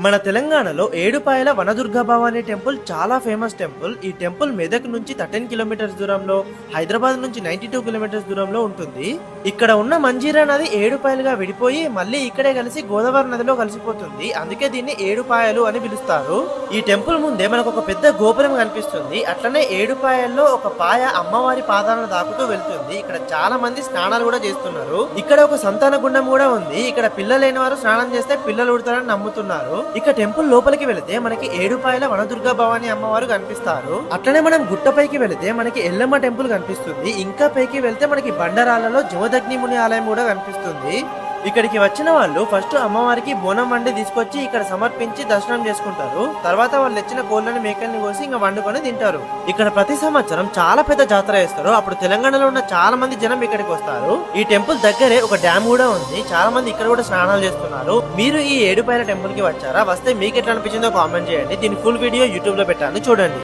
మన తెలంగాణలో ఏడుపాయల వనదుర్గా భవానీ టెంపుల్ చాలా ఫేమస్ టెంపుల్. ఈ టెంపుల్ మెదక్ నుంచి 13 కిలోమీటర్స్ దూరంలో, హైదరాబాద్ నుంచి 92 కిలోమీటర్స్ దూరంలో ఉంటుంది. ఇక్కడ ఉన్న మంజీరా నది ఏడుపాయలుగా విడిపోయి మళ్ళీ ఇక్కడే కలిసి గోదావరి నదిలో కలిసిపోతుంది. అందుకే దీన్ని ఏడుపాయలు అని పిలుస్తారు. ఈ టెంపుల్ ముందే మనకు ఒక పెద్ద గోపురం కనిపిస్తుంది. అట్లనే ఏడుపాయల్లో ఒక పాయ అమ్మవారి పాదాలను దాకుతూ వెళ్తుంది. ఇక్కడ చాలా మంది స్నానాలు కూడా చేస్తున్నారు. ఇక్కడ ఒక సంతాన గుండం కూడా ఉంది. ఇక్కడ పిల్లలు లేని వారు స్నానం చేస్తే పిల్లలు ఉడతారని నమ్ముతున్నారు. ఇక టెంపుల్ లోపలికి వెళితే మనకి ఏడుపాయల వనదుర్గా భవానీ అమ్మవారు కనిపిస్తారు. అట్లనే మనం గుట్టపైకి వెళితే మనకి ఎల్లమ్మ టెంపుల్ కనిపిస్తుంది. ఇంకా పైకి వెళ్తే మనకి బండరాలలో జమదగ్ని ముని ఆలయం కూడా కనిపిస్తుంది. ఇక్కడికి వచ్చిన వాళ్ళు ఫస్ట్ అమ్మవారికి బోనం వండి తీసుకొచ్చి ఇక్కడ సమర్పించి దర్శనం చేసుకుంటారు. తర్వాత వాళ్ళు తెచ్చిన కోళ్ళని మేకల్ని కోసి ఇంకా వండుకొని తింటారు. ఇక్కడ ప్రతి సంవత్సరం చాలా పెద్ద జాతర చేస్తారు. అప్పుడు తెలంగాణలో ఉన్న చాలా మంది జనం ఇక్కడికి వస్తారు. ఈ టెంపుల్ దగ్గరే ఒక డ్యామ్ కూడా ఉంది. చాలా మంది ఇక్కడ కూడా స్నానాలు చేస్తున్నారు. మీరు ఈ ఏడుపాయల టెంపుల్ కి వచ్చారా? వస్తే మీకు ఎట్లా అనిపించిందో కామెంట్ చేయండి. దీని ఫుల్ వీడియో యూట్యూబ్ లో పెట్టాను, చూడండి.